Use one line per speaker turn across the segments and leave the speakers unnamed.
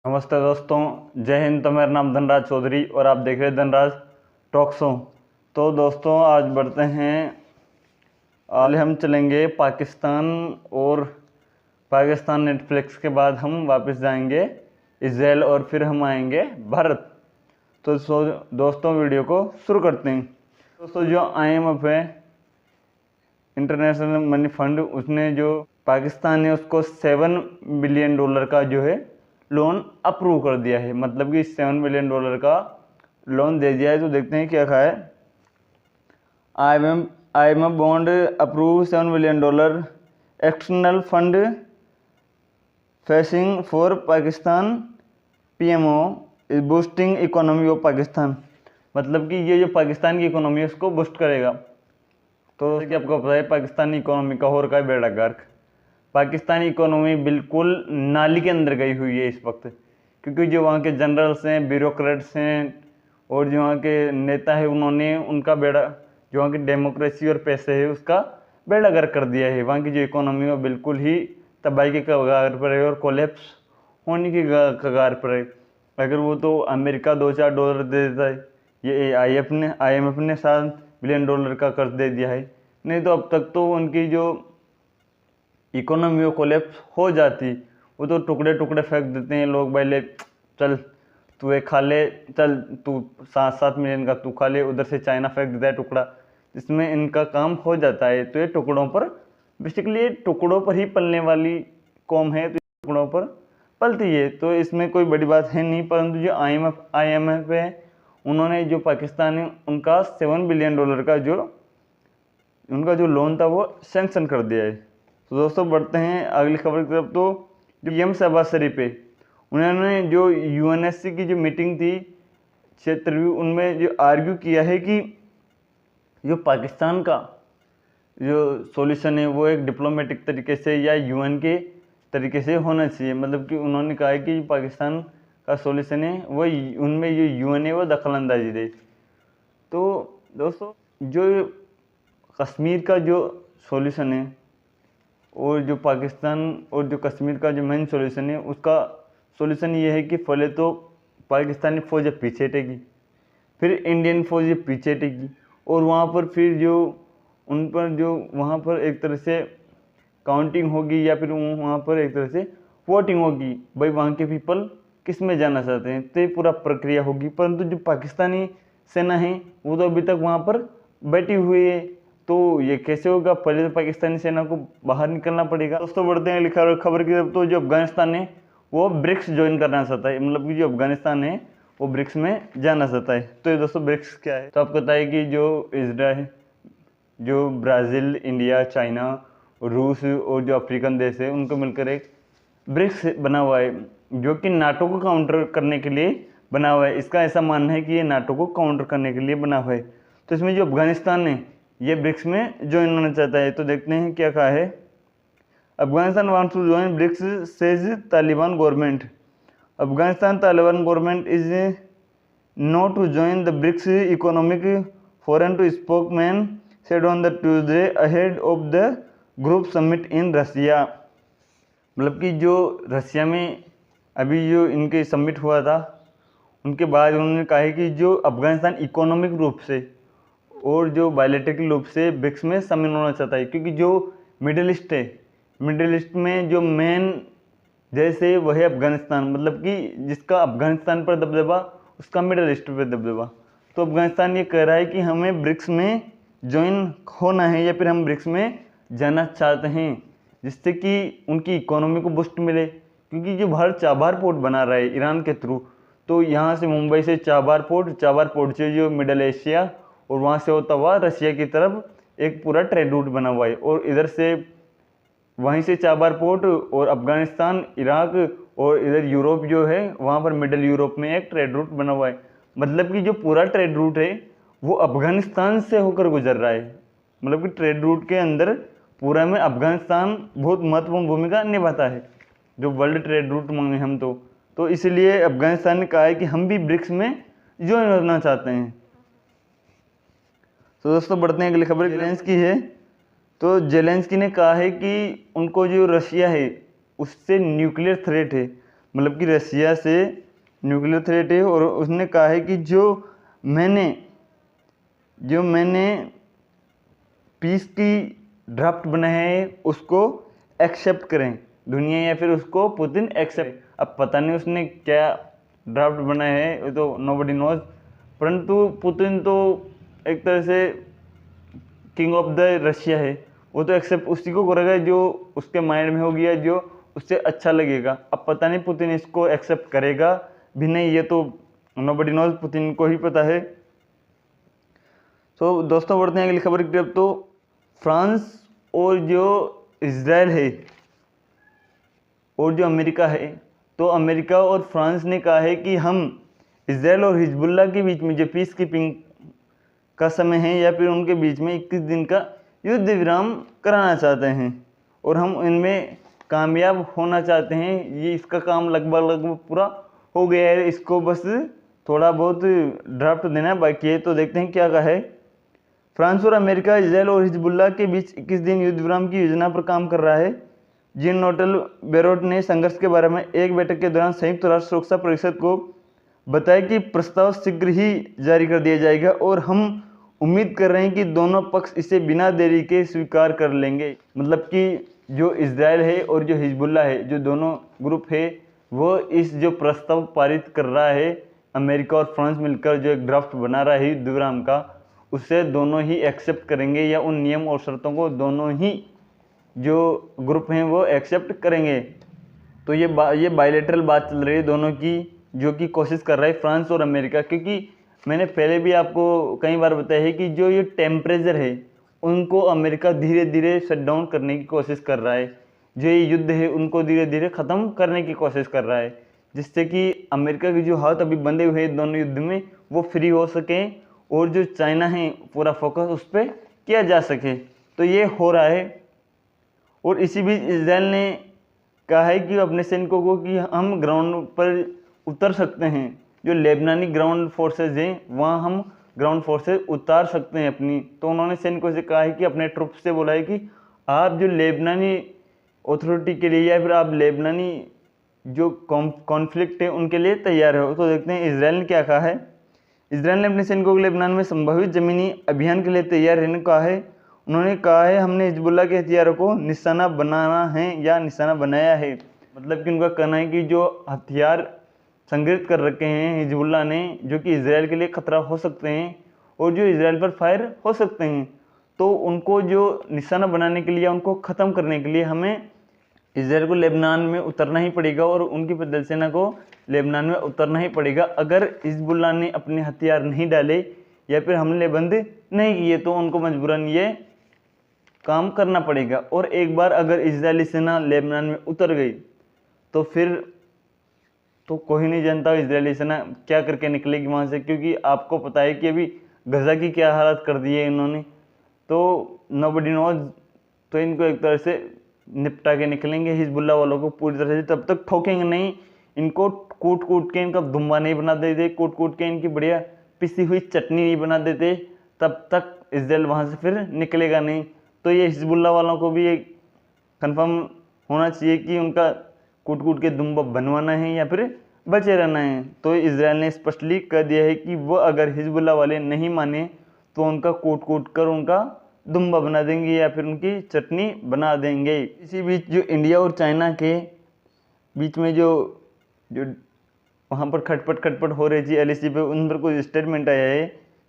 नमस्ते दोस्तों, जय हिंद। तो मेरा नाम धनराज चौधरी और आप देख रहे हैं धनराज टॉक शो। तो दोस्तों आज बढ़ते हैं। आज हम चलेंगे पाकिस्तान और पाकिस्तान नेटफ्लिक्स के बाद हम वापस जाएंगे इजराइल और फिर हम आएंगे भारत। तो दोस्तों वीडियो को शुरू करते हैं। दोस्तों जो IMF है, इंटरनेशनल मनी फंड, उसने जो पाकिस्तान है उसको $7 बिलियन का जो है लोन अप्रूव कर दिया है। मतलब कि $7 बिलियन का लोन दे दिया है। तो देखते हैं क्या कहा है। IMF bond approve $7 billion external fund facing for Pakistan PMO is boosting economy of Pakistan. मतलब कि ये जो पाकिस्तान की इकोनॉमी है उसको बूस्ट करेगा। तो जैसे कि आपको पता है पाकिस्तानी इकोनॉमी का हो रखा है बेड़ा गर्क। पाकिस्तानी इकोनॉमी बिल्कुल नाली के अंदर गई हुई है इस वक्त, क्योंकि जो वहाँ के जनरल्स हैं, ब्यूरोक्रेट्स हैं और जो वहाँ के नेता है, उन्होंने उनका बेड़ा, जो वहाँ की डेमोक्रेसी और पैसे है उसका बेड़ा गर्क कर दिया है। वहाँ की जो इकोनॉमी है बिल्कुल ही तबाही के कगार पर है और कोलैप्स होने की कगार पर है। अगर वो तो अमेरिका $2-4 दे देता है, ये IMF ने $7 बिलियन का कर्ज दे दिया है, नहीं तो अब तक तो उनकी जो इकोनॉमी वो कोलैप्स हो जाती। वो तो टुकड़े टुकड़े फेंक देते हैं लोग, भाई ले चल तू एक खा ले, चल तू 7-7 मिलियन का तू खा ले, उधर से चाइना फेंक देता है टुकड़ा, इसमें इनका काम हो जाता है। तो ये टुकड़ों पर बेसिकली ये टुकड़ों पर ही पलने वाली कौम है, तो टुकड़ों पर पलती है। तो इसमें कोई बड़ी बात है नहीं। परंतु जो IMF है, उन्होंने जो पाकिस्तान है उनका $7 बिलियन का जो उनका जो लोन था वो सैंक्शन कर दिया है। तो दोस्तों बढ़ते हैं अगली खबर की तरफ। तो जो PM शहबाज शरीफ पे, उन्होंने जो UNSC की जो मीटिंग थी क्षेत्रीय, उनमें जो आर्ग्यू किया है कि जो पाकिस्तान का जो सॉल्यूशन है वो एक डिप्लोमेटिक तरीके से या UN के तरीके से होना चाहिए। मतलब कि उन्होंने कहा है कि पाकिस्तान का सॉल्यूशन है वो उनमें जो UN है वो दखल अंदाजी दे। तो दोस्तों जो कश्मीर का जो सॉल्यूशन है और जो पाकिस्तान और जो कश्मीर का जो मेन सॉल्यूशन है, उसका सॉल्यूशन ये है कि पहले तो पाकिस्तानी फौज पीछे हटेगी, फिर इंडियन फौज पीछे हटेगी और वहाँ पर फिर जो उन पर जो वहाँ पर एक तरह से काउंटिंग होगी या फिर वहाँ पर एक तरह से वोटिंग होगी, भाई वहाँ के पीपल किस में जाना चाहते हैं, तो ये पूरा प्रक्रिया होगी। परंतु जो पाकिस्तानी सेना है वो तो अभी तक वहाँ पर बैठी हुई है, तो ये कैसे होगा? पहले तो पाकिस्तानी सेना को बाहर निकलना पड़ेगा। दोस्तों बढ़ते हैं लिखा खबर की तरफ। तो जो अफगानिस्तान है वो ब्रिक्स ज्वाइन करना चाहता है। मतलब कि जो अफगानिस्तान है वो ब्रिक्स में जाना चाहता है। तो ये दोस्तों ब्रिक्स क्या है? तो आपको बताइए कि जो इजराइल, जो ब्राज़ील, इंडिया, चाइना, रूस और जो अफ्रीकन देश है, उनको मिलकर एक ब्रिक्स बना हुआ है, जो कि नाटो को काउंटर करने के लिए बना हुआ है। इसका ऐसा मानना है कि ये नाटो को काउंटर करने के लिए बना हुआ है। तो इसमें जो अफगानिस्तान है ये ब्रिक्स में ज्वाइन होना चाहता है। तो देखते हैं क्या कहा है। Afghanistan wants to join BRICS says Taliban government. Afghanistan Taliban government is not to join the BRICS economic forum to spokesman said on the Tuesday ahead of the group summit in Russia. मतलब कि जो रसिया में अभी जो इनके समिट हुआ था, उनके बाद उन्होंने कहा है कि जो अफगानिस्तान इकोनॉमिक रूप से और जो बायोलिटिकल रूप से ब्रिक्स में शामिल होना चाहता है, क्योंकि जो मिडिल ईस्ट है, मिडिल ईस्ट में जो मेन देश है वह है अफगानिस्तान। मतलब कि जिसका अफगानिस्तान पर दबदबा उसका मिडिल ईस्ट पर दबदबा। तो अफगानिस्तान ये कह रहा है कि हमें ब्रिक्स में ज्वाइन होना है या फिर हम ब्रिक्स में जाना चाहते हैं, जिससे कि उनकी इकोनॉमी को बूस्ट मिले। क्योंकि जो भारत चाबार पोर्ट बना रहा है ईरान के थ्रू, तो यहाँ से मुंबई से चाबार पोर्ट से जो मिडल एशिया और वहाँ से होता हुआ रशिया की तरफ एक पूरा ट्रेड रूट बना हुआ है। और इधर से वहीं से चाबार पोर्ट और अफगानिस्तान, इराक और इधर यूरोप जो है वहाँ पर मिडल यूरोप में एक ट्रेड रूट बना हुआ है। मतलब कि जो पूरा ट्रेड रूट है वो अफगानिस्तान से होकर गुजर रहा है। मतलब कि ट्रेड रूट के अंदर पूरा में अफगानिस्तान बहुत महत्वपूर्ण भूमिका निभाता है, जो वर्ल्ड ट्रेड रूट मांगे हम तो इसलिए अफगानिस्तान ने कहा है कि हम भी ब्रिक्स में ज्वाइन होना चाहते हैं। तो दोस्तों बढ़ते हैं अगली खबर जेलेंस्की है। तो जेलेंस्की ने कहा है कि उनको जो रशिया है उससे न्यूक्लियर थ्रेट है। मतलब कि रशिया से न्यूक्लियर थ्रेट है, और उसने कहा है कि जो मैंने पीस की ड्राफ्ट बनाया है उसको एक्सेप्ट करें दुनिया, या फिर उसको पुतिन एक्सेप्ट। अब पता नहीं उसने क्या ड्राफ्ट बनाया है, वो तो नोबडी नोज, परंतु पुतिन तो एक तरह से किंग ऑफ द रशिया है, वो तो एक्सेप्ट उसी को करेगा जो उसके माइंड में हो गया, जो उससे अच्छा लगेगा। अब पता नहीं पुतिन इसको एक्सेप्ट करेगा भी नहीं, ये तो नोबडी नोज, पुतिन को ही पता है। तो दोस्तों बढ़ते हैं अगली खबर की तरफ। तो फ्रांस और जो इजराइल है और जो अमेरिका है, तो अमेरिका और फ्रांस ने कहा है कि हम इजराइल और हिजबुल्लाह के बीच में जो पीस कीपिंग का समय है, या फिर उनके बीच में 21 दिन का युद्ध विराम कराना चाहते हैं, और हम इनमें कामयाब होना चाहते हैं। ये इसका काम लगभग पूरा हो गया है, इसको बस थोड़ा बहुत ड्राफ्ट देना बाकी है। तो देखते हैं क्या कहा है। फ्रांस और अमेरिका इजराइल और हिजबुल्लाह के बीच 21 दिन युद्ध विराम की योजना पर काम कर रहा है। जीन नोटल बेरोट ने संघर्ष के बारे में एक बैठक के दौरान संयुक्त राष्ट्र सुरक्षा परिषद को बताया कि प्रस्ताव शीघ्र ही जारी कर दिया जाएगा, और हम उम्मीद कर रहे हैं कि दोनों पक्ष इसे बिना देरी के स्वीकार कर लेंगे। मतलब कि जो इजराइल है और जो हिजबुल्लाह है, जो दोनों ग्रुप है, वो इस जो प्रस्ताव पारित कर रहा है, अमेरिका और फ्रांस मिलकर जो एक ड्राफ्ट बना रहा है युद्ध विराम का, उसे दोनों ही एक्सेप्ट करेंगे, या उन नियम और शर्तों को दोनों ही जो ग्रुप हैं वो एक्सेप्ट करेंगे। तो ये बायलैटरल बात चल रही है दोनों की, जो कि कोशिश कर रहा है फ्रांस और अमेरिका। क्योंकि मैंने पहले भी आपको कई बार बताया है कि जो ये टेम्परेचर है उनको अमेरिका धीरे धीरे शट डाउन करने की कोशिश कर रहा है, जो ये युद्ध है उनको धीरे धीरे ख़त्म करने की कोशिश कर रहा है, जिससे कि अमेरिका के जो हाथ अभी बंधे हुए हैं दोनों युद्ध में वो फ्री हो सकें, और जो चाइना है पूरा फोकस उस पर किया जा सके। तो ये हो रहा है। और इसी बीच इजराइल ने कहा है कि अपने सैनिकों को कि हम ग्राउंड पर उतर सकते हैं, जो लेबनानी ग्राउंड फोर्सेज हैं वहाँ हम ग्राउंड फोर्सेज उतार सकते हैं अपनी। तो उन्होंने सैनिकों से कहा है कि अपने ट्रुप से बोला है कि आप जो लेबनानी अथॉरिटी के लिए, या फिर आप लेबनानी जो कॉन्फ्लिक्ट है उनके लिए तैयार हो। तो देखते हैं इजराइल ने क्या कहा है। इजराइल ने अपने सैनिकों को लेबनान में संभावित ज़मीनी अभियान के लिए तैयार रहने को कहा है। उन्होंने कहा है हमने हिजबुल्लाह के हथियारों को निशाना बनाना है या निशाना बनाया है। मतलब कि उनका कहना है कि जो हथियार संग्रहित कर रखे हैं हिजबुल्लाह ने, जो कि इजराइल के लिए खतरा हो सकते हैं और जो इजराइल पर फायर हो सकते हैं, तो उनको जो निशाना बनाने के लिए, उनको ख़त्म करने के लिए हमें इजराइल को लेबनान में उतरना ही पड़ेगा, और उनकी पैदल सेना को लेबनान में उतरना ही पड़ेगा। अगर हिजबुल्लाह ने अपने हथियार नहीं डाले या फिर हमले बंद नहीं किए तो उनको मजबूरन ये काम करना पड़ेगा। और एक बार अगर इजरायली सेना लेबनान में उतर गई तो फिर तो कोई नहीं जानता इजरायली सेना क्या करके निकलेगी वहाँ से, क्योंकि आपको पता है कि अभी गजा की क्या हालत कर दी है इन्होंने। तो नोबडी नोज, तो इनको एक तरह से निपटा के निकलेंगे हिजबुल्लाह वालों को पूरी तरह से। तब तक ठोकेंगे नहीं, इनको कूट कूट के इनका दुम्बा नहीं बना देते, कूट कूट के इनकी बढ़िया पिसी हुई चटनी नहीं बना देते, तब तक इजराइल वहाँ से फिर निकलेगा नहीं। तो ये हिजबुल्लाह वालों को भी एक कंफर्म होना चाहिए कि उनका कूट कूट के दुम्बा बनवाना है या फिर बचे रहना है। तो इजराइल ने स्पष्टली कह दिया है कि वो अगर हिजबुल्लाह वाले नहीं माने तो उनका कूट कूट कर उनका दुम्बा बना देंगे या फिर उनकी चटनी बना देंगे। इसी बीच जो इंडिया और चाइना के बीच में जो वहाँ पर खटपट हो रही थी एलएसी पे, उन पर कुछ स्टेटमेंट आया है।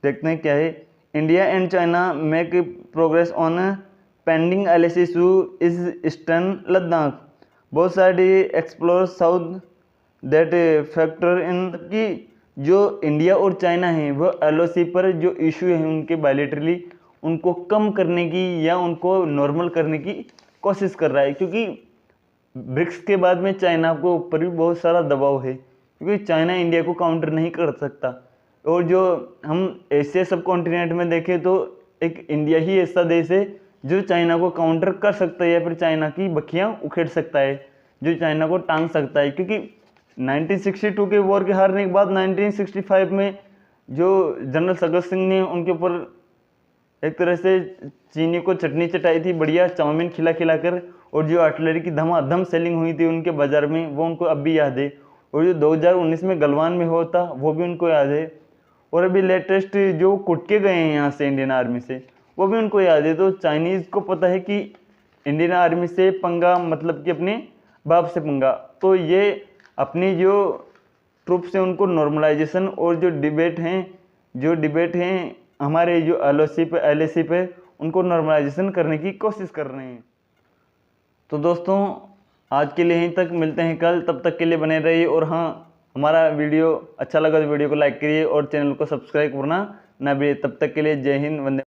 देखते हैं क्या है। India and China make progress on pending LAC issue is eastern Ladakh, both side explore south that factor in. कि जो इंडिया और चाइना है वो एलओसी पर जो इशू है उनके बायलैटरली उनको कम करने की या उनको नॉर्मल करने की कोशिश कर रहा है, क्योंकि ब्रिक्स के बाद में चाइना के ऊपर भी बहुत सारा दबाव है, क्योंकि चाइना इंडिया को काउंटर नहीं कर सकता। और जो हम एशिया सब कॉन्टिनेंट में देखें तो एक इंडिया ही ऐसा देश है जो चाइना को काउंटर कर सकता है या फिर चाइना की बखियाँ उखेड़ सकता है, जो चाइना को टांग सकता है। क्योंकि 1962 के वॉर के हारने के बाद 1965 में जो जनरल सगत सिंह ने उनके ऊपर एक तरह से चीनी को चटनी चटाई थी बढ़िया, चाउमीन खिला खिला कर। और जो आर्टिलरी की धमाधम सेलिंग हुई थी उनके बाज़ार में, वो उनको अब भी याद है। और जो 2019 में गलवान में हुआ था वो भी उनको याद है। और अभी लेटेस्ट जो कुट के गए हैं यहाँ से इंडियन आर्मी से, वो भी उनको याद है। तो चाइनीज़ को पता है कि इंडियन आर्मी से पंगा मतलब कि अपने बाप से पंगा। तो ये अपनी जो ट्रूप्स हैं उनको नॉर्मलाइजेशन और जो डिबेट हैं हमारे जो LOC पे उनको नॉर्मलाइजेशन करने की कोशिश कर रहे हैं। तो दोस्तों आज के लिए यहीं तक, मिलते हैं कल, तब तक के लिए बने रहिए। और हाँ, हमारा वीडियो अच्छा लगा तो वीडियो को लाइक करिए और चैनल को सब्सक्राइब करना ना भी। तब तक के लिए जय हिंद, वंदे।